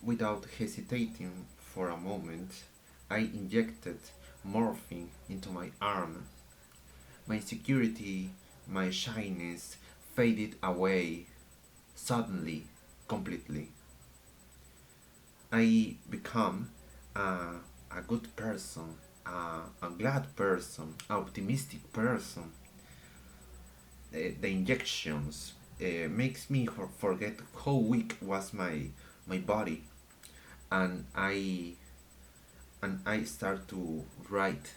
Without hesitating for a moment, I injected morphine into my arm. My insecurity, my shyness faded away suddenly, completely. I become a good person, a glad person, an optimistic person. The injections makes me forget how weak was my body, and I start to write.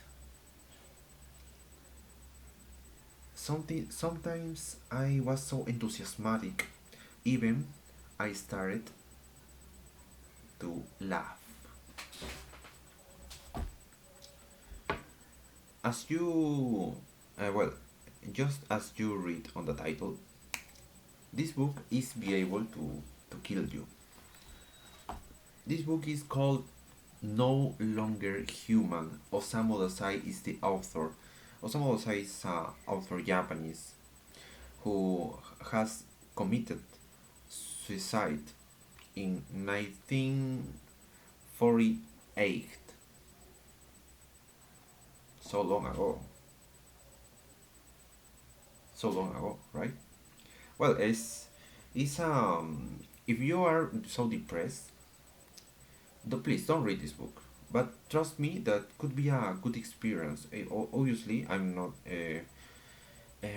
Sometimes I was so enthusiastic, even I started to laugh. As you, well, just as you read on the title, this book is be able to kill you. This book is called No Longer Human. Osamu Dazai is the author. Osamu Dazai is an author Japanese who has committed suicide in 1948. So long ago. So long ago, right? Well, it's if you are so depressed, please don't read this book. But trust me, that could be a good experience. Obviously, I'm not.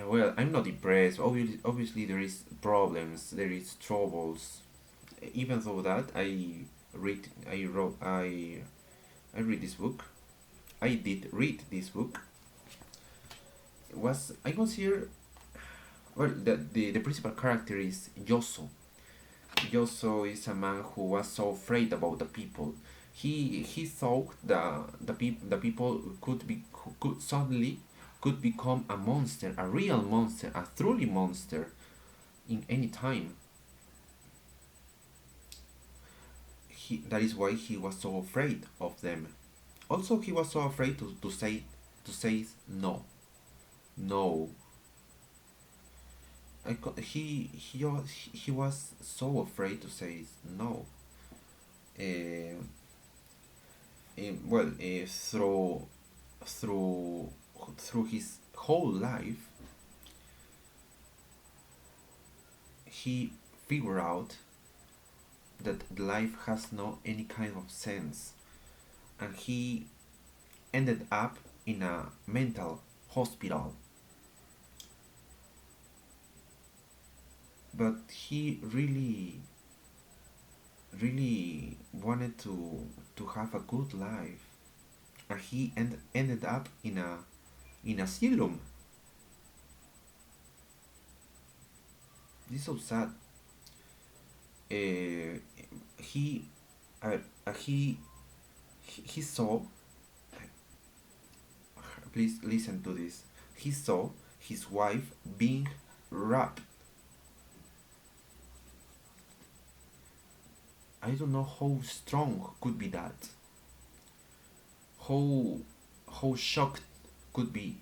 Well, I'm not depressed. Obviously, there is problems, there is troubles. Even though that, I wrote, I read this book. I did read this book. Was I consider, well, the principal character is Yoso. Yoso is a man who was so afraid about the people. He thought the people could suddenly could become a monster, a real monster, a truly monster in any time. That is why he was so afraid of them. Also, he was so afraid to say no, no. He was so afraid to say no. Uh, well, through through his whole life, he figured out that life has no any kind of sense, and he ended up in a mental hospital. But he really wanted to have a good life, and he ended up in asylum. This is so sad. Uh, he uh, uh, he he saw. Please listen to this. He saw his wife being raped. I don't know how strong could be that. How how shocked could be.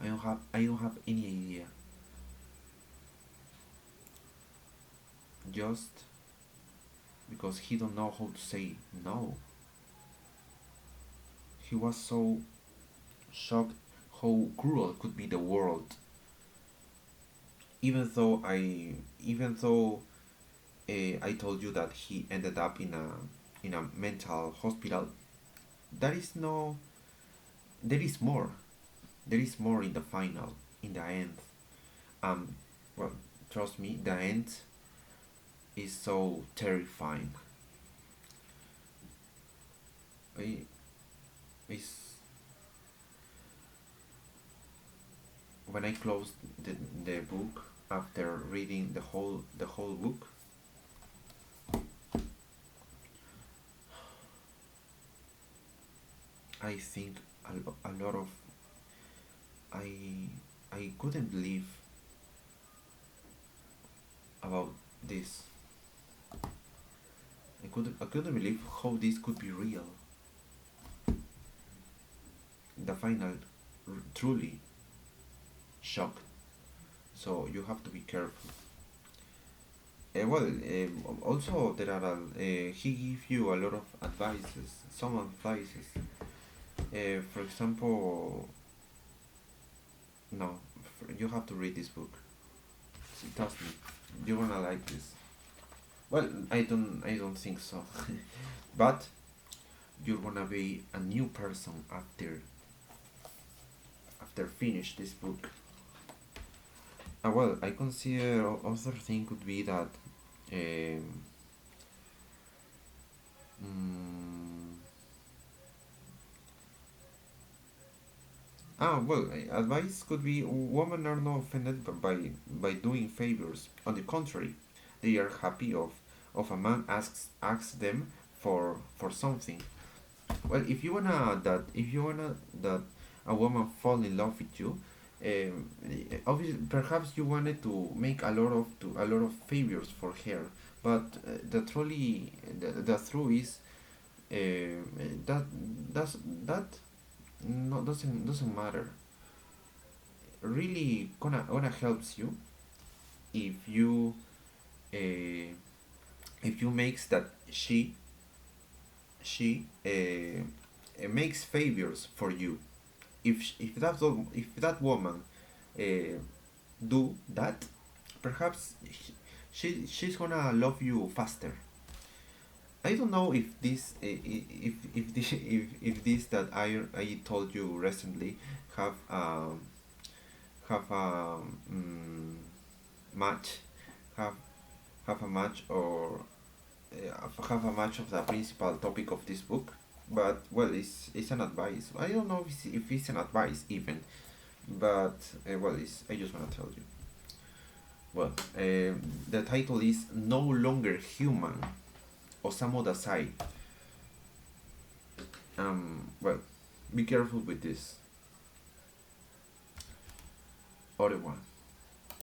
I don't have any idea. Just because he don't know how to say no. He was so shocked how cruel could be the world. Even though I told you that he ended up in a mental hospital, there is no there is more. There is more in the final, in the end. Um, well, trust me, the end is so terrifying. I, is when I closed the book after reading the whole book, I think a lot of I I couldn't believe about this. I couldn't believe how this could be real. The final truly shocked. So you have to be careful. Also there are he gives you a lot of advices, some advices. For example, no, you have to read this book. Trust me, you're gonna like this. Well, I don't think so, but you're gonna be a new person after finish this book. I consider other thing could be that um, mm, advice could be women are not offended by doing favors. On the contrary, they are happy of a man asks them for something. Well, if you wanna that a woman fall in love with you, obviously perhaps you wanted to make a lot of favors for her, but the truth is that that no doesn't matter. Really gonna helps you if you uh, if you makes that she makes favors for you. If that woman uh, do that, perhaps she's gonna love you faster. I don't know if this if this if this that I told you recently have have a match have have a match or have a match of the principal topic of this book, but it's an advice. I don't know if it's an advice even, but I just want to tell you. The title is No Longer Human, Osamu Dazai. Well, be careful with this. Other one.